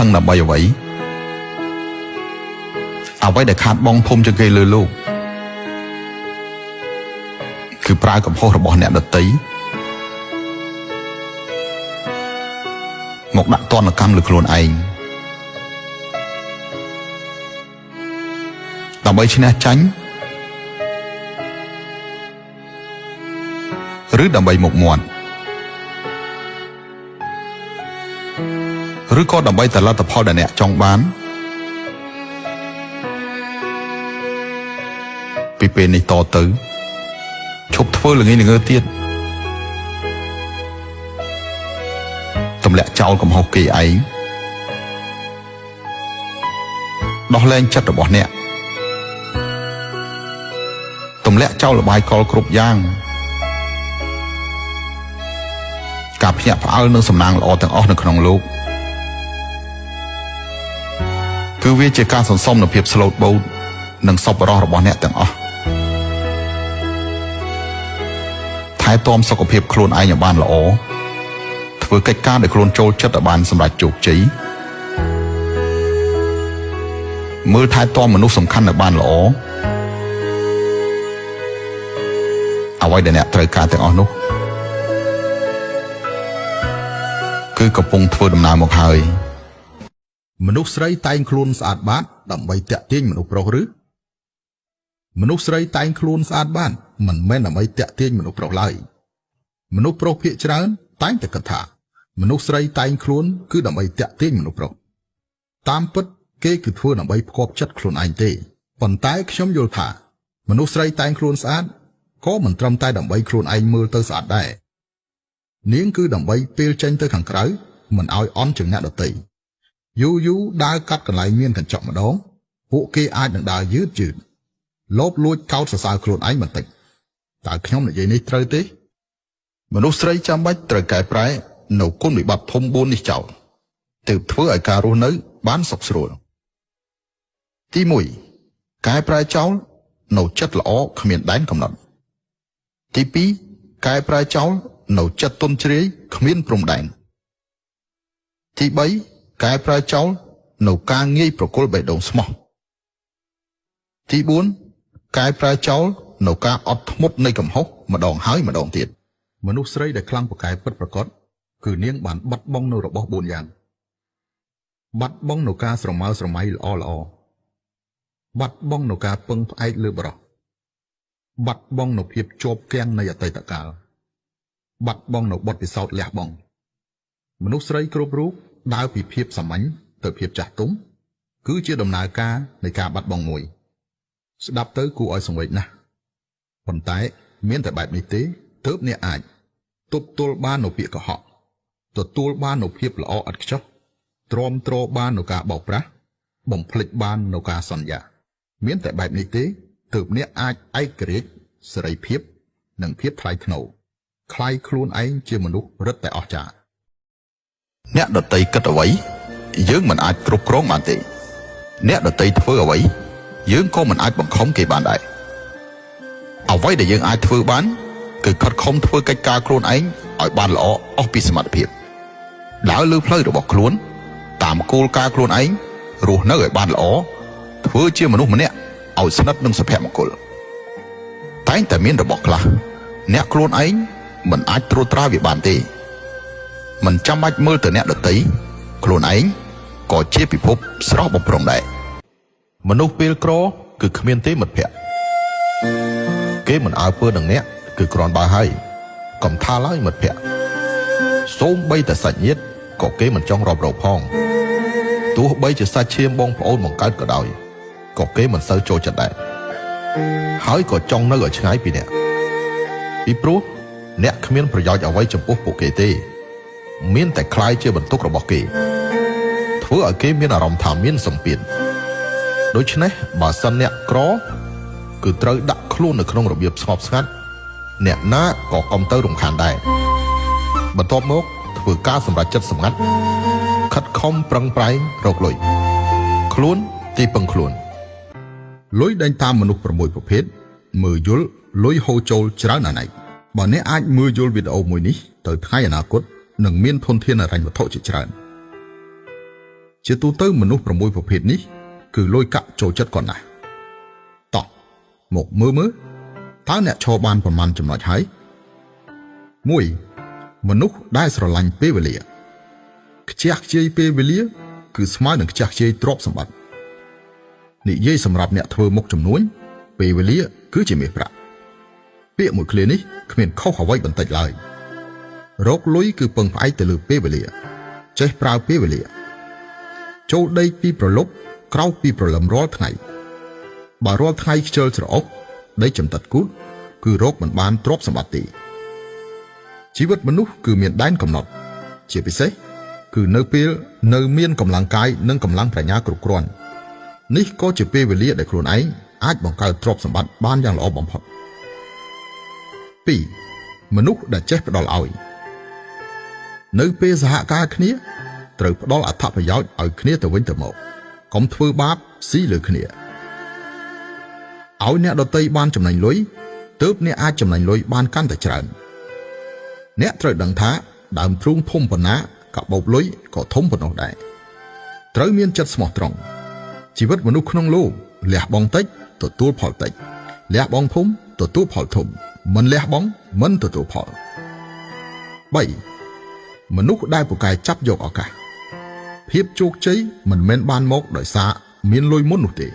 khăn là bay vậyเอาไว้แต่ขาดบองพมจะเกยเลยลูกคือปลายกับพ่อระบอบเนี่ยดตีmộtដាក់តនកម្មលើខ្លួនឯងដើម្បីឈ្នះចាញ់ឬដើម្បីមុខមាត់ឬក៏ដើម្បីតែលទ្ធផលដែលអ្នកចង់បានពីពេលនេះតទៅឈប់ធ្វើល្ងើទៀតទម្លាក់ចោលកំហុសគេឯងដោះលែងចិត្តរបស់អ្នកទម្លាក់ចោលលបាយកលគ្រប់យ៉ាងការភ្ញាក់ផ្អើលនឹងសំណាងល្អទាំងអស់នៅក្នុងលោកគឺវាជាការសន្សំនូវភាពស្លូតបូតនិងសប្បុរសរបស់អ្នកទាំងអស់ថែទាំសុខភាពខ្លួនឯងឲ្យបានល្អធ្វើកិច្ចការដែលខ្លួនចូលចិត្តឲ្យបានសម្រេចជោគជ័យមើលថែទាំមនុស្សសំខាន់ឲ្យបានល្អអ្វីដែលអ្នកត្រូវការទាំងអស់នោះគឺកំពុងធ្វើដំណើរមកហើយមនុស្សស្រីតែងខ្លួនស្អាតបាតដើម្បីតាក់ទាញមនុស្សប្រុសឬមនុស្សស្រីតែងខ្លួនស្អាតបាតមិនមែនដើម្បីតាក់ទាញមនុស្សប្រុសឡើយមនុស្សប្រុសភាគច្រើនតែងតែគិតថាមនុស្សស្រីតែងខ្លួនគឺដើម្បីតាក់ទាញមនុស្សប្រុសតាមពិតគេគឺធ្វើដើម្បីផ្គាប់ចិត្តខ្លួនឯងទេប៉ុន្តែខ្ញុំយល់ថាមនុស្សស្រីតែងខ្លួនស្អាតក៏មិនត្រឹមតែដើម្បីខ្លួនឯងមើលទៅស្អាតដែរនាងគឺដើម្បីពេលចេញទៅខាងក្រៅមិនឲ្យអន់ជាងអ្នកដទៃយូរដើរកាត់កន្លែងមានកញ្ចក់ម្ដងពួកគេអាចនឹងដើរយឺតលបលួចកោតសរសើរខ្លួនឯងបន្តិចតើខ្ញុំនិយាយនេះត្រូវទេមនុស្សស្រីចាំបាច់ត្រូវកែប្រែនៅគុណវិបត្តិធំ4នេះចោលទើបធ្វើឲ្យការរស់នៅបានសុខស្រួលទី1កែប្រែចោលនៅចិត្តល្អគ្មានដែនកំណត់ទី2កែប្រែចោលនៅចិត្តទន់ជ្រាយគ្មានព្រំដែនទី3កែប្រែចោលនៅការងាយប្រគល់បេះដូងស្មោះទី4កែប្រែចោលនៅការអត់ធ្មត់នៃកំហុសម្ដងហើយម្ដងទៀតមនុស្សស្រីដែលខ្លាំងពូកែពិតប្រាកដគឺនាងបានបាត់បង់នៅរបស់4យ៉ាងបាត់បង់នៅការស្រមើស្រមៃល្អបាត់បង់នៅការពឹងផ្អែកលើបរិសុទ្ធបាត់បង់នៅភាពជាប់គាំងនៃអតីតកាលបាត់បង់នៅបទពិសោធន៍លះបង់មនុស្សស្រីគ្រប់រូបដើរពីភាពសាមញ្ញទៅភាពចាស់ទុំគឺជាដំណើរការនៃការបាត់បង់មួយស្ដាប់ទៅគួរឲ្យសង្វេគណាស់ប៉ុន្តែមានតែបែបនេះទេទើបអ្នកអាចទប់ទល់បាននៅពាក្យកុហកទទួលបាននៅភាពល្អឥតខ្ចោះទ្រាំទ្របាននៅការបោកប្រាស់បំភ្លេចបាននៅការសន្យាមានតែបែបនេះទេទើបអ្នកអាចឯករាជ្យសេរីភាពនិងភាពថ្លៃថ្នូរคล้ายខ្លួនឯងជាមនុស្សរឹតតែអស្ចារ្យអ្នកដតីគិតអ្វីយើងមិនអាចគ្រប់គ្រងបានទេអ្នកដតីធ្វើអ្វីយើងក៏មិនអាចបង្ខំគេបានដែរអ្វីដែលយើងអាចធ្វើបានគឺខិតខំធ្វើកិច្ចការខ្លួនឯងឲ្យបានល្អអស់ពីសមត្ថភាពដើរលើផ្លូវរបស់ខ្លួនតាមគោលការណ៍ខ្លួនឯងរស់នៅឲ្យបានល្អធ្វើជាមនុស្សម្នាក់ឲ្យស្និទ្ធនឹងសុភមង្គលតែងតែមានរបស់ខ្លះអ្នកខ្លួនឯងមិនអាចត្រួតត្រាវាបានទេមិនចាំបាច់មើលទៅអ្នកដទៃខ្លួនឯងក៏ជាពិភពស្រស់បំព្រងដែរមនុស្សពេលក្រគឺគ្មានទេមិត្តភក្តិគេមិនអើពើនឹងអ្នកគឺគ្រាន់បើហើយកុំថាឡើយមិត្តភក្តិសូម្បីតែសាច់ញាតិក៏គេមិនចង់រាប់រកផងទោះបីជាសាច់ឈាមបងប្អូនបង្កើតក៏ដោយក៏គេមិនសូវចូលចិត្តដែរហើយក៏ចង់នៅឲ្យឆ្ងាយពីអ្នកពីព្រោះអ្នកគ្មានប្រយោជន៍អ្វីចំពោះពួកគេទេមានតែคล้ายជាបន្ទុករបស់គេធ្វើឲ្យគេមានអារម្មណ៍ថាមានសម្ពាធដូច្នេះបើសិនអ្នកក្រគឺត្រូវដាក់ខ្លួននៅក្នុងរបៀបស្ងប់ស្ងាត់អ្នកណាក៏កុំទៅរំខានដែរបន្ទាប់មកធ្វើការសម្រេចចិត្តសម្ងាត់ខិតខំប្រឹងប្រែងរកលុយខ្លួនទីពឹងខ្លួនលុយដេញតាមមនុស្ស6ប្រភេទមើលយល់លុយហូរចូលច្រើនណាស់ណៃបើអ្នកអាចមើលយល់វីដេអូមួយនេះទៅថ្ងៃអនាគតនឹងមានធនធានហិរញ្ញវត្ថុជាច្រើន ជាទូទៅមនុស្ស6ប្រភេទនេះគឺលួយកាក់ចូលចិត្តគាត់ណាស់តោះមកមើលតើអ្នកឈរបានប្រមាណចំណុចហើយ1មនុស្សដែលស្រឡាញ់ពេលវេលាខ្ជះខ្ជាយពេលវេលាគឺស្មើនឹងខ្ជះខ្ជាយទ្រព្យសម្បត្តិនិយាយសម្រាប់អ្នកធ្វើមុខចំនួនពេលវេលាគឺជាមាសប្រាក់ពាក្យមួយឃ្លានេះគ្មានខុសអ្វីបន្តិចឡើយរកលុយគឺពឹងផ្អែកទៅលើពេលវេលាចេះប្រើពេលវេលាចូលដេកពីប្រលប់ក្រោកពីព្រលឹមរាល់ថ្ងៃបើរាល់ថ្ងៃខ្ជិលច្រអូសដេកចំតិតគូតគឺរកមិនបានទ្រព្យសម្បត្តិទេជីវិតមនុស្សគឺមានដែនកំណត់ជាពិសេសគឺនៅពេលនៅមានកម្លាំងកាយនិងកម្លាំងប្រាជ្ញាគ្រប់គ្រាន់នេះក៏ជាពេលវេលាដែលខ្លួនឯងអាចបង្កើតទ្រព្យសម្បត្តិបានយ៉ាងល្អបំផុត2មនុស្សដែលចេះផ្ដល់ឲ្យនៅពេលសហការគ្នាត្រូវផ្ដល់អត្ថប្រយោជន៍ឲ្យគ្នាទៅវិញទៅមកកុំធ្វើបាបស៊ីលើគ្នាឲ្យអ្នកដទៃបានចំណេញលុយទើបអ្នកអាចចំណេញលុយបានកាន់តែច្រើនអ្នកត្រូវដឹងថាដើមទ្រូងធំប៉ុណ្ណាកាបូបលុយក៏ធំប៉ុណ្ណោះដែរត្រូវមានចិត្តស្មោះត្រង់ជីវិតមនុស្សក្នុងលោកលះបង់តិចទទួលផលតិចលះបង់ធំទទួលផលធំមិនលះបង់មិនទទួលផល3មនុស្សដែលពូកែចាប់យកឱកាសភាពជោគជ័យមិនមែនបានមកដោយសារមានលុយមុននោះទេ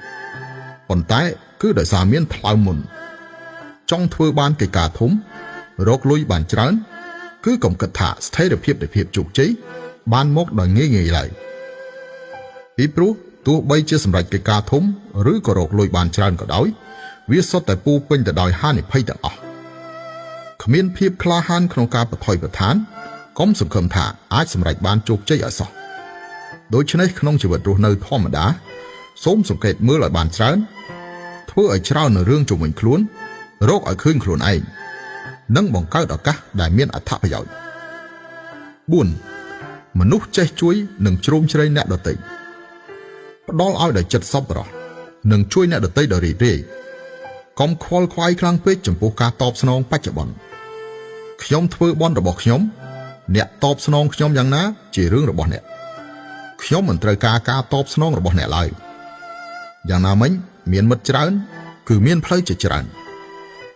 ប៉ុន្តែគឺដោយសារមានផ្លូវមុនចង់ធ្វើបានកិច្ចការធំរកលុយបានច្រើនគឺកុំគិតថាស្ថិរភាពនៃភាពជោគជ័យបានមកដោយងាយៗឡើយពីព្រោះទោះបីជាសម្រេចកិច្ចការធំឬក៏រកលុយបានច្រើនក៏ដោយវាសុទ្ធតែពោពេញទៅដោយហានិភ័យទាំងអស់គ្មានភាពក្លាហានក្នុងការបថុយប្រឋានកុំសង្ឃឹមថាអាចសម្រេចបានជោគជ័យឲ្យសោះដូច្នេះក្នុងជីវិតរស់នៅធម្មតាសូមសង្កេតមើលឲ្យបានច្រើនធ្វើឲ្យច្រើននៅរឿងជុំវិញខ្លួនរកឲ្យឃើញខ្លួនឯងនិងបង្កើតឱកាសដែលមានអត្ថប្រយោជន៍4មនុស្សចេះជួយនិងជ្រោមជ្រែងអ្នកដទៃផ្ដល់ឲ្យដោយចិត្តសប្បុរសនិងជួយអ្នកដទៃដោយរីករាយកុំខ្វល់ខ្វាយខ្លាំងពេកចំពោះការតបស្នងបច្ចុប្បន្នខ្ញុំធ្វើបន់របស់ខ្ញុំអ្នកតបស្នងខ្ញុំយ៉ាងណាជារឿងរបស់អ្នកខ្ញុំមិនត្រូវការការតបស្នងរបស់អ្នកឡើយយ៉ាងណាមិញមានមិត្តច្រើនគឺមានផ្លូវជាច្រើន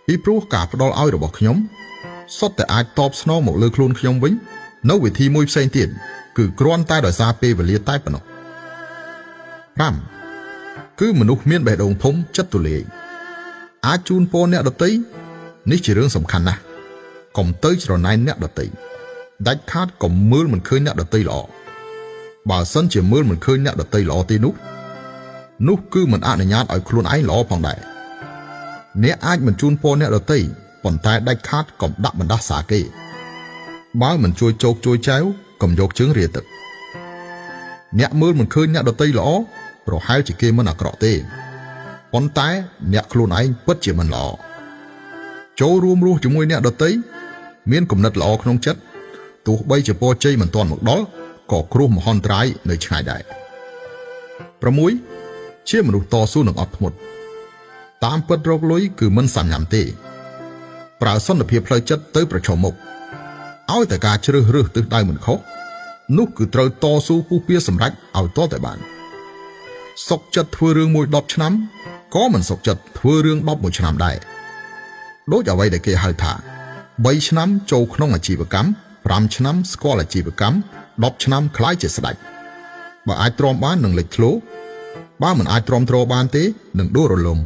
ពីព្រោះការផ្ដល់ឲ្យរបស់ខ្ញុំសុទ្ធតែអាចតបស្នងមកលើខ្លួនខ្ញុំវិញនៅវិធីមួយផ្សេងទៀតគឺគ្រាន់តែដោយសារពេលវេលាតែប៉ុណ្ណោះ5គឺមនុស្សមានបេះដូងធំចិត្តទូលាយអាចជូនពរអ្នកដទៃនេះជារឿងសំខាន់ណាស់កុំទៅច្រណែនអ្នកដទៃដាច់ខាតកុំមើលមិនឃើញអ្នកដទៃល្អបើសិនជាមើលមិនឃើញអ្នកដទៃល្អទេនោះគឺមិនអនុញ្ញាតឲ្យខ្លួនឯងល្អផងដែរអ្នកអាចមិនជូនពរអ្នកដទៃប៉ុន្តែដាច់ខាតកុំដាក់បណ្ដាសាគេបើមិនជួយជោគជួយចែវកុំយកជើងរាទឹកអ្នកមើលមិនឃើញអ្នកដទៃល្អប្រហែលជាគេមិនអាក្រក់ទេប៉ុន្តែអ្នកខ្លួនឯងពិតជាមិនល្អចូលរួមរស់ជាមួយអ្នកដទៃមានគំនិតល្អក្នុងចិត្តទោះបីជាពរជ័យមិនទាន់មកដល់ក៏គ្រោះមហន្តរាយនៅឆ្ងាយដែរ6ជាមនុស្សតស៊ូនឹងអត់ធ្មត់តាមពិតរកលុយគឺមិនសាំញ៉ាំទេប្រើសន្តិភាពផ្លូវចិត្តទៅប្រឈមមុខឲ្យតែការជ្រើសរើសទិសដៅមិនខុសនោះគឺត្រូវតស៊ូពុះពៀសម្រេចឲ្យតតែបានសុខចិត្តធ្វើរឿងមួយ10ឆ្នាំក៏មិនសុខចិត្តធ្វើរឿង11ឆ្នាំដែរដូចអ្វីដែលគេហៅថា3ឆ្នាំចូលក្នុងអាជីវកម្ម5ឆ្នាំស្គាល់អាជីវកម្ម10ឆ្នាំខ្លាយជាស្ដេចបើអាចទ្រាំបាននឹងលេចធ្លោបើមិនអាចទ្រាំទ្របានទេនឹងដួលរលំ